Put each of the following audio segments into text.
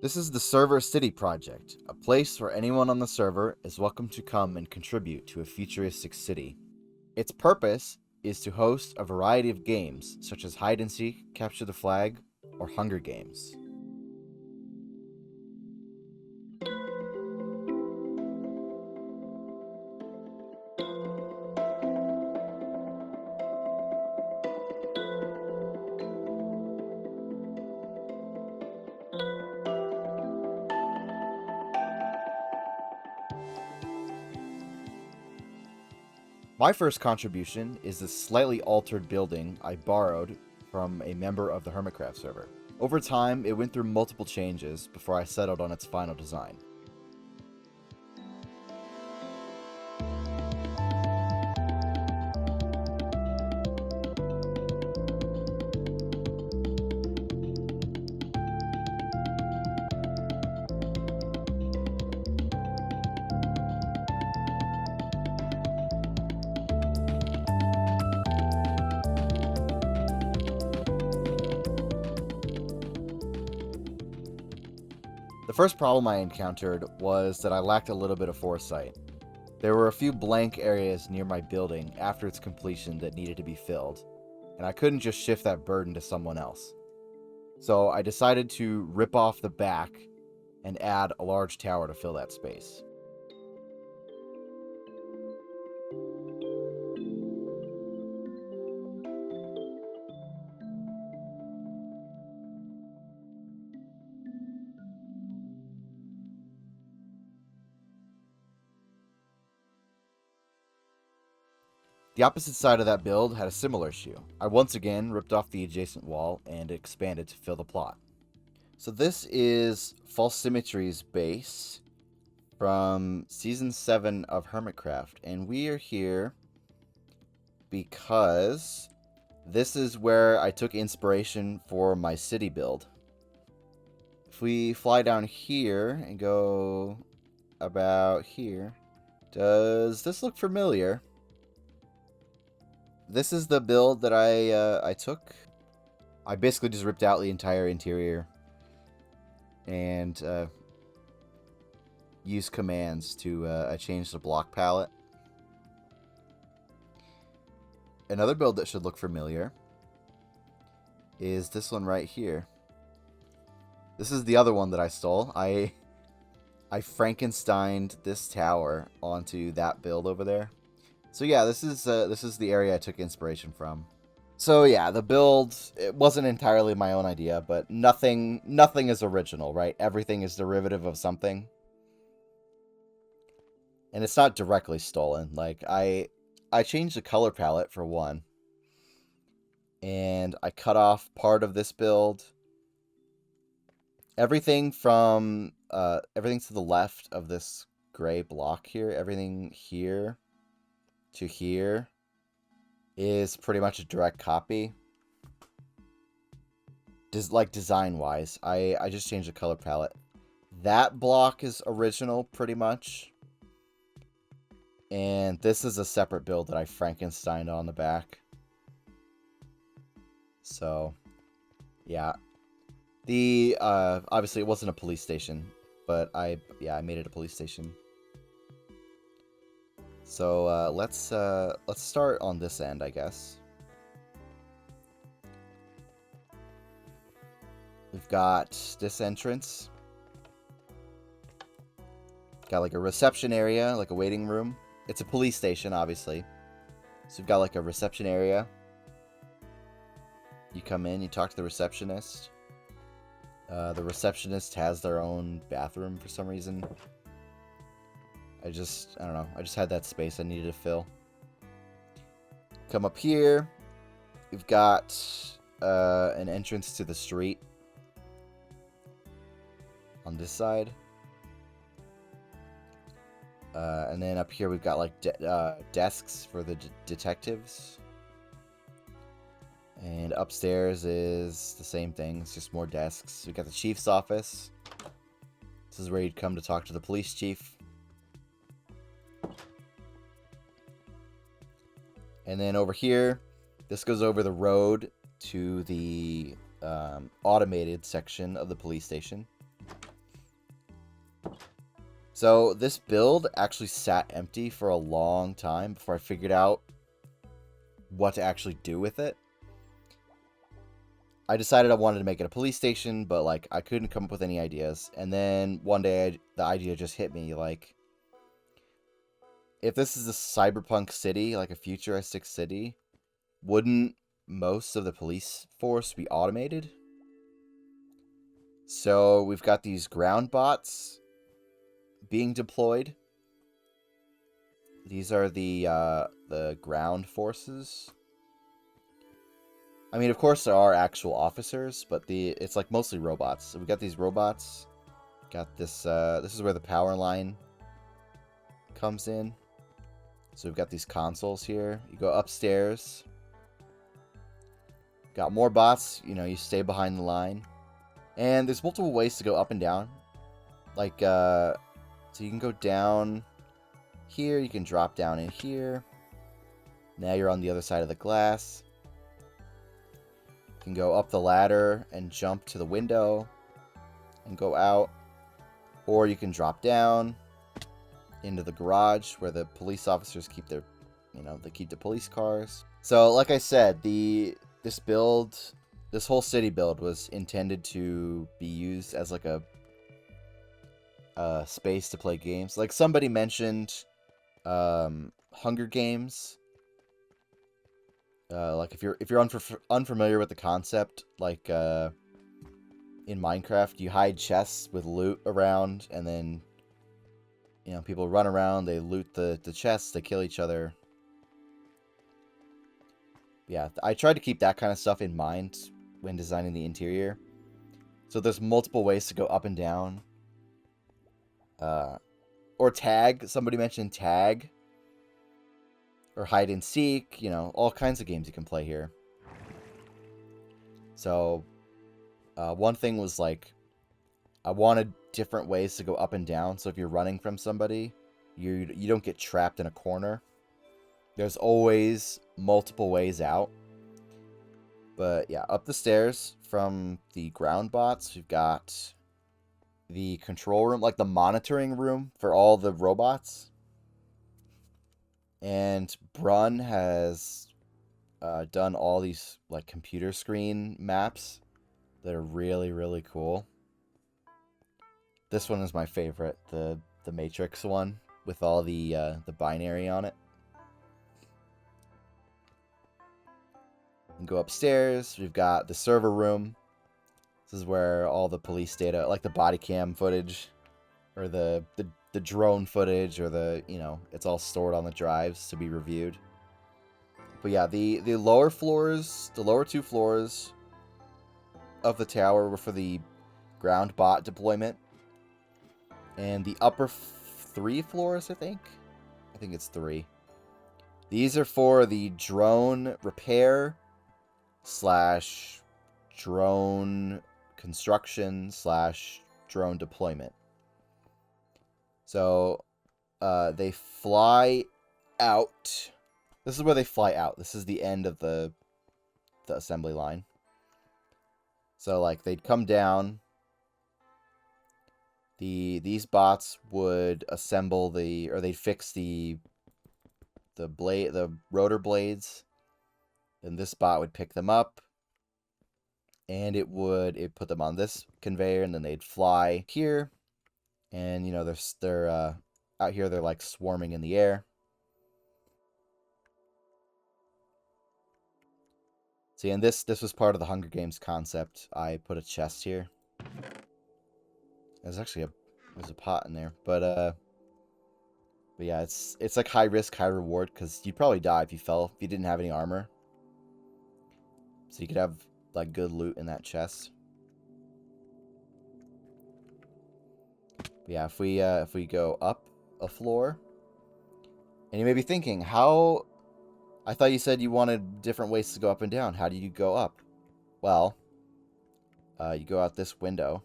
This is the Server City Project, a place where anyone on the server is welcome to come and contribute to a futuristic city. Its purpose is to host a variety of games, such as hide and seek, capture the flag, or Hunger Games. My first contribution is this slightly altered building I borrowed from a member of the Hermitcraft server. Over time, it went through multiple changes before I settled on its final design. The first problem I encountered was that I lacked a little bit of foresight. There were a few blank areas near my building after its completion that needed to be filled, and I couldn't just shift that burden to someone else. So I decided to rip off the back and add a large tower to fill that space. The opposite side of that build had a similar issue. I once again ripped off the adjacent wall and expanded to fill the plot. So this is False Symmetry's base from Season 7 of Hermitcraft, and we are here because this is where I took inspiration for my city build. If we fly down here and go about here, does this look familiar? This is the build that I took. I basically just ripped out the entire interior and used commands to change the block palette. Another build that should look familiar is this one right here. This is the other one that I stole. I Frankensteined this tower onto that build over there. So yeah, this is the area I took inspiration from. So yeah, the build, it wasn't entirely my own idea, but nothing is original, right? Everything is derivative of something. And it's not directly stolen. Like I changed the color palette for one. And I cut off part of this build. Everything from everything to the left of this gray block here, everything here to here is pretty much a direct copy. Like design-wise, I just changed the color palette. That block is original, pretty much. And this is a separate build that I Frankensteined on the back. So, yeah. The obviously it wasn't a police station, but I made it a police station. So let's start on this end, I guess. We've got this entrance. Got like a reception area, like a waiting room. It's a police station, obviously. So we've got like a reception area. You come in, you talk to the receptionist. The receptionist has their own bathroom for some reason. I don't know. I just had that space I needed to fill. Come up here. We've got an entrance to the street on this side. And then up here we've got like desks for the detectives. And upstairs is the same thing. It's just more desks. We've got the chief's office. This is where you'd come to talk to the police chief. And then over here, this goes over the road to the automated section of the police station. So this build actually sat empty for a long time before I figured out what to actually do with it. I decided I wanted to make it a police station, but like I couldn't come up with any ideas. And then one day the idea just hit me, like, if this is a cyberpunk city, like a futuristic city, wouldn't most of the police force be automated? So we've got these ground bots being deployed. These are the ground forces. I mean, of course there are actual officers, but it's like mostly robots. So we got these robots. Got this. This is where the power line comes in. So we've got these consoles here. You go upstairs. Got more bots. You know, you stay behind the line. And there's multiple ways to go up and down. Like, so you can go down here. You can drop down in here. Now you're on the other side of the glass. You can go up the ladder and jump to the window and go out. Or you can drop down into the garage where the police officers keep their, they keep the police cars. So, like I said, this whole city build was intended to be used as like a space to play games. Like somebody mentioned, Hunger Games. Like if you're unfamiliar with the concept, like in Minecraft, you hide chests with loot around, and then people run around, they loot the chests, they kill each other. Yeah, I tried to keep that kind of stuff in mind when designing the interior. So there's multiple ways to go up and down. Or tag. Somebody mentioned tag. Or hide and seek. All kinds of games you can play here. So, one thing was like, I wanted different ways to go up and down. So if you're running from somebody, you don't get trapped in a corner. There's always multiple ways out. But yeah, up the stairs from the ground bots, we've got the control room, like the monitoring room for all the robots. And Brun has done all these like computer screen maps that are really, really cool. This one is my favorite, the Matrix one with all the binary on it. And go upstairs. We've got the server room. This is where all the police data, like the body cam footage, or the drone footage, or it's all stored on the drives to be reviewed. But yeah, the lower floors, the lower two floors of the tower were for the ground bot deployment. And the upper 3 floors, I think it's 3. These are for the drone repair / drone construction / drone deployment. So they fly out. This is where they fly out. This is the end of the assembly line. So like they'd come down. These bots would assemble they'd fix the rotor blades. Then this bot would pick them up, and it put them on this conveyor, and then they'd fly here. And they're out here, they're like swarming in the air. See, and this was part of the Hunger Games concept. I put a chest here. There's actually there's a pot in there, but yeah, it's like high risk, high reward, because you'd probably die if you didn't have any armor. So you could have like good loot in that chest. But yeah, if we go up a floor, and you may be thinking, how? I thought you said you wanted different ways to go up and down. How do you go up? Well, you go out this window,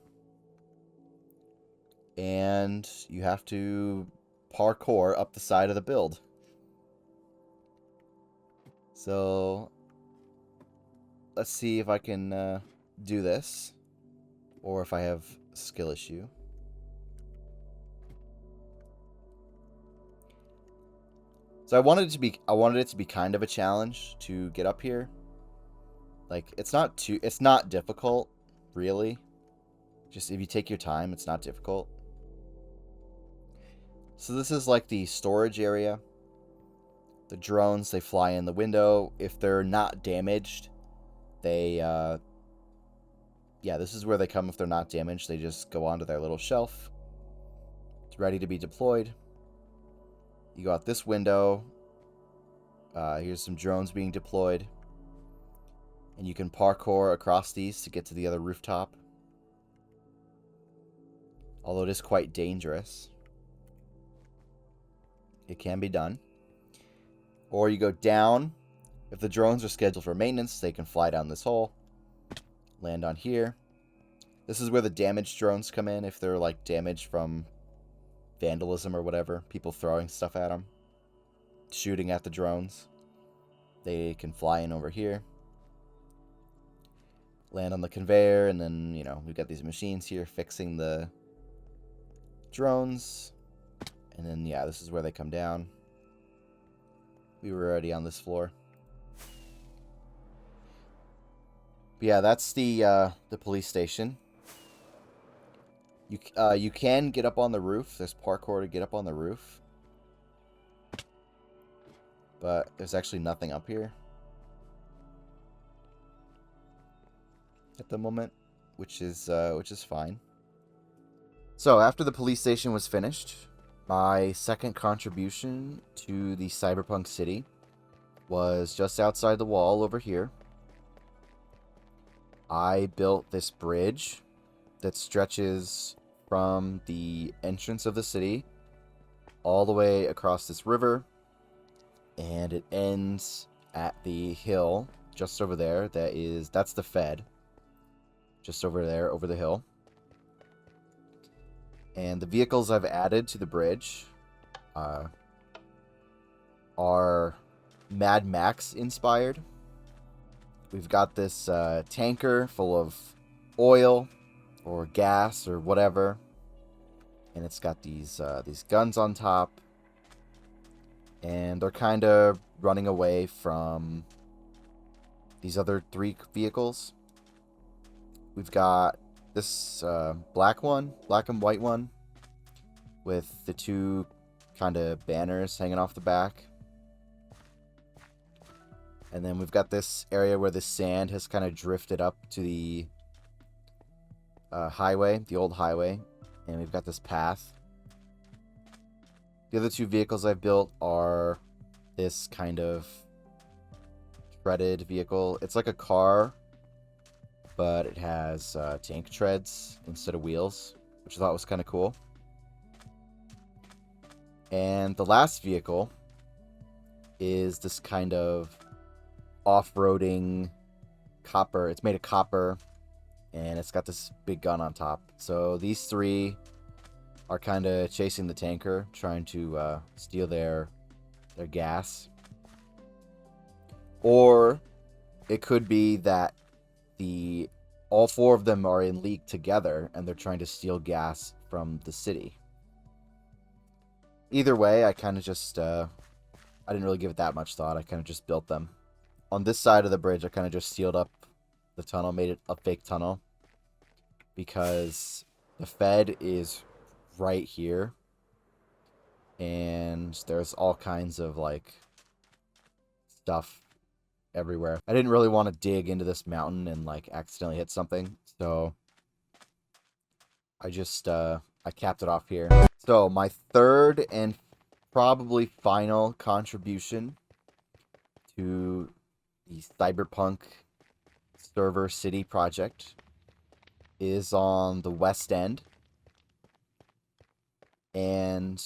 and you have to parkour up the side of the build. So let's see if I can do this, or if I have a skill issue. So I wanted it to be kind of a challenge to get up here. Like it's not difficult, really. Just if you take your time, it's not difficult. So this is like the storage area. The drones, they fly in the window. If they're not damaged, they yeah, this is where they come if they're not damaged. They just go onto their little shelf. It's ready to be deployed. You go out this window. Here's some drones being deployed. And you can parkour across these to get to the other rooftop. Although it is quite dangerous. It can be done. Or you go down. If the drones are scheduled for maintenance, they can fly down this hole. Land on here. This is where the damaged drones come in, if they're like damaged from vandalism or whatever. People throwing stuff at them. Shooting at the drones. They can fly in over here. Land on the conveyor, and then, you know, we've got these machines here fixing the drones. And then, yeah, this is where they come down. We were already on this floor. But yeah, that's the police station. You can get up on the roof. There's parkour to get up on the roof. But there's actually nothing up here at the moment, which is fine. So after the police station was finished, my second contribution to the cyberpunk city was just outside the wall over here. I built this bridge that stretches from the entrance of the city all the way across this river, and it ends at the hill just over there. That's the Fed. Just over there, over the hill. And the vehicles I've added to the bridge are Mad Max inspired. We've got this tanker full of oil or gas or whatever, and it's got these guns on top, and they're kind of running away from these other three vehicles. We've got this black and white one, with the two kind of banners hanging off the back. And then we've got this area where the sand has kind of drifted up to the highway, the old highway. And we've got this path. The other two vehicles I've built are this kind of treaded vehicle. It's like a car, but it has tank treads instead of wheels, which I thought was kind of cool. And the last vehicle is this kind of off-roading copper. It's made of copper, and it's got this big gun on top. So these three are kind of chasing the tanker, trying to steal their gas. Or it could be that all four of them are in league together, and they're trying to steal gas from the city. Either way, I kind of just I didn't really give it that much thought. I kind of just built them. On this side of the bridge, I kind of just sealed up the tunnel, made it a fake tunnel, because the Fed is right here, and there's all kinds of like stuff everywhere. I didn't really want to dig into this mountain and like accidentally hit something, so I just I capped it off here. So my third and probably final contribution to the Cyberpunk server city project is on the west end, and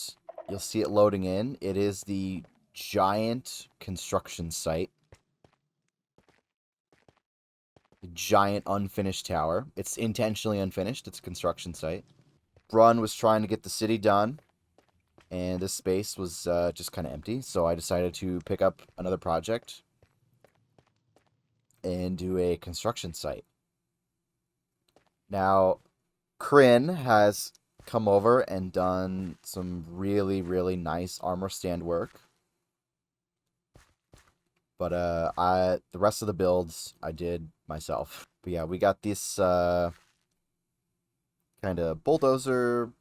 you'll see it loading in. It is the giant construction site, the giant unfinished tower. It's intentionally unfinished. It's a construction site. Brun was trying to get the city done, and this space was just kind of empty, so I decided to pick up another project and do a construction site. Now, Kryn has come over and done some really, really nice armor stand work. But the rest of the builds I did myself. But yeah, we got this kind of bulldozer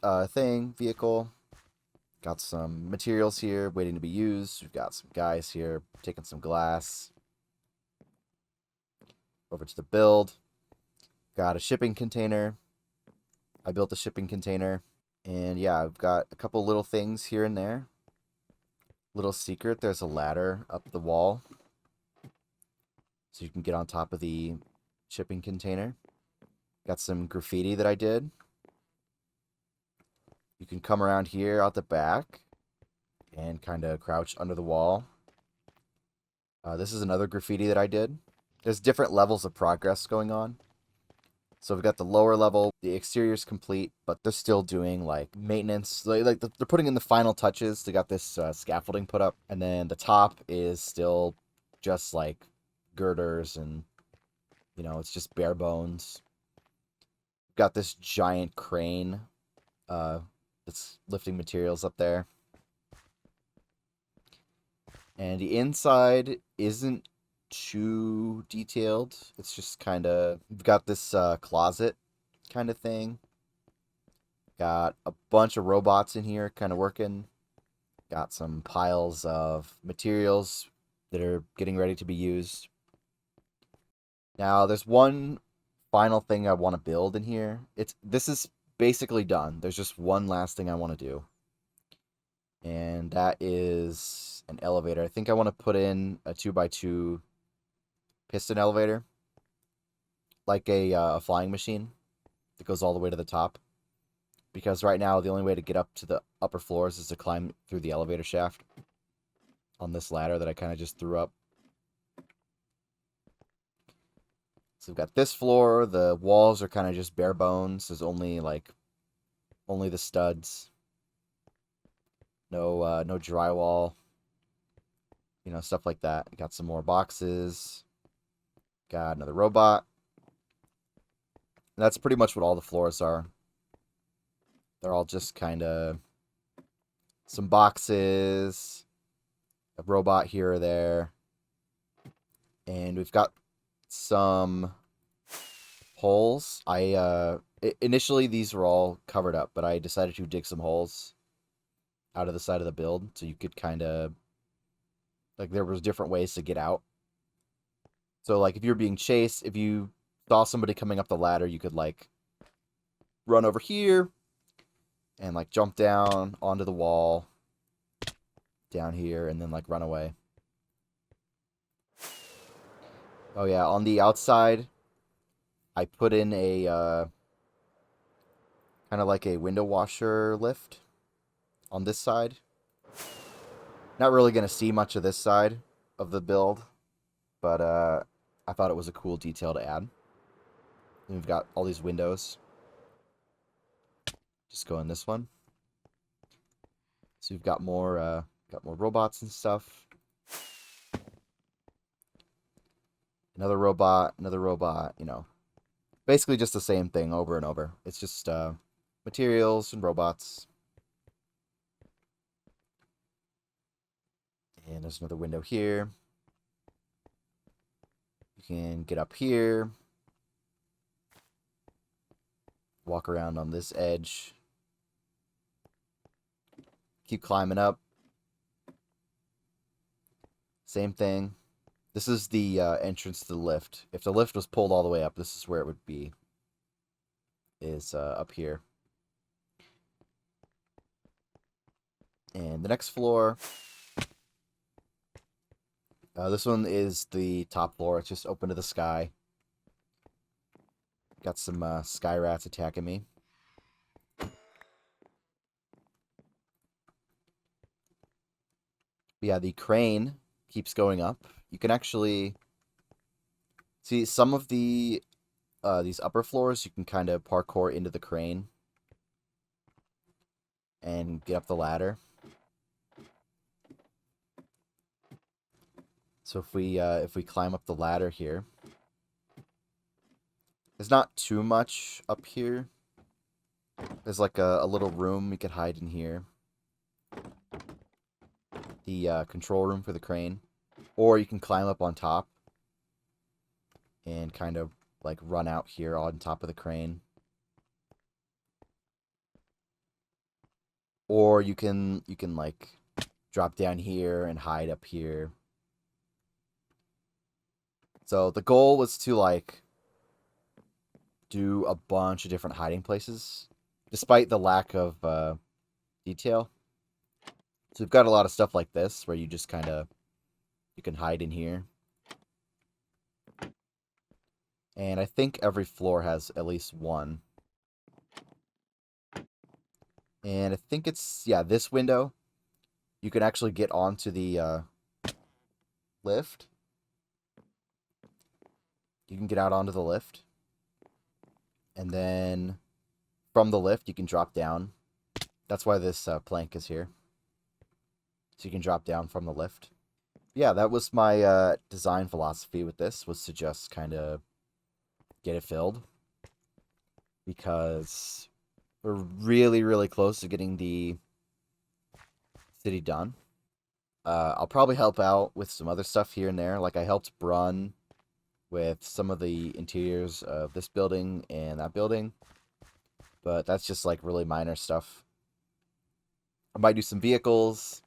vehicle. Got some materials here waiting to be used. We've got some guys here taking some glass. Over to the build. Got a shipping container. I built a shipping container. And yeah, I've got a couple little things here and there. Little secret, there's a ladder up the wall. So you can get on top of the shipping container. Got some graffiti that I did. You can come around here out the back and kind of crouch under the wall. This is another graffiti that I did. There's different levels of progress going on. So we've got the lower level, the exterior's complete, but they're still doing like maintenance. They're putting in the final touches. They got this scaffolding put up, and then the top is still just like girders and, it's just bare bones. Got this giant crane that's lifting materials up there. And the inside isn't too detailed. It's just kind of... We've got this closet kind of thing. Got a bunch of robots in here kind of working. Got some piles of materials that are getting ready to be used. Now, there's one final thing I want to build in here. This is basically done. There's just one last thing I want to do. And that is an elevator. I think I want to put in a 2x2 piston elevator. Like a flying machine that goes all the way to the top. Because right now, the only way to get up to the upper floors is to climb through the elevator shaft. On this ladder that I kind of just threw up. So we've got this floor. The walls are kind of just bare bones. There's only the studs. No drywall. Stuff like that. Got some more boxes. Got another robot. And that's pretty much what all the floors are. They're all just kind of some boxes, a robot here or there. And we've got some holes. Initially these were all covered up, but I decided to dig some holes out of the side of the build so you could kind of there was different ways to get out. So like if you're being chased, if you saw somebody coming up the ladder, you could run over here and jump down onto the wall down here and then run away. Oh yeah, on the outside I put in a kind of like a window washer lift on this side. Not really going to see much of this side of the build, but I thought it was a cool detail to add. And we've got all these windows. Just go in this one. So we've got more robots and stuff. Another robot, basically just the same thing over and over. It's just materials and robots. And there's another window here. You can get up here. Walk around on this edge. Keep climbing up. Same thing. This is the entrance to the lift. If the lift was pulled all the way up, this is where it would be. Is up here. And the next floor. This one is the top floor. It's just open to the sky. Got some sky rats attacking me. But yeah, the crane keeps going up. You can actually see some of these upper floors. You can kind of parkour into the crane and get up the ladder. So if we climb up the ladder here, there's not too much up here. There's a little room we could hide in here. the control room for the crane, or you can climb up on top and kind of like run out here on top of the crane. Or you can like drop down here and hide up here. So the goal was to like do a bunch of different hiding places, despite the lack of detail. So we've got a lot of stuff like this where you just kind of you can hide in here. And I think every floor has at least one. And I think it's, yeah, this window. You can actually get onto the lift. You can get out onto the lift. And then from the lift, you can drop down. That's why this plank is here. So you can drop down from the lift. Yeah, that was my design philosophy with this, was to just kind of get it filled. Because we're really, really close to getting the city done. I'll probably help out with some other stuff here and there. Like I helped Brun with some of the interiors of this building and that building. But that's just like really minor stuff. I might do some vehicles,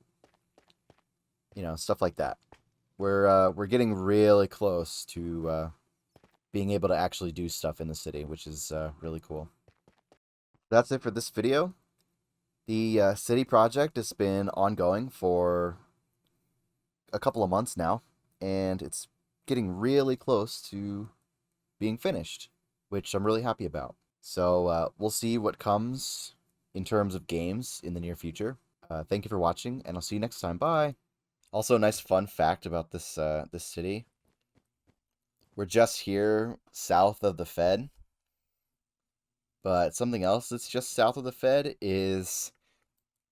stuff like that. We're getting really close to being able to actually do stuff in the city, which is really cool. That's it for this video. The city project has been ongoing for a couple of months now, and it's getting really close to being finished, which I'm really happy about. So we'll see what comes in terms of games in the near future. Thank you for watching, and I'll see you next time. Bye! Also, a nice fun fact about this city. We're just here south of the Fed, but something else that's just south of the Fed is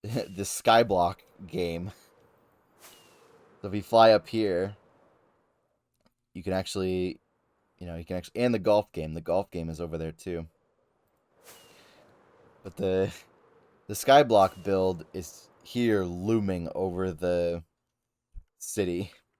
the Skyblock game. So if you fly up here, you can actually, and the golf game. The golf game is over there too. But the Skyblock build is here looming over the city.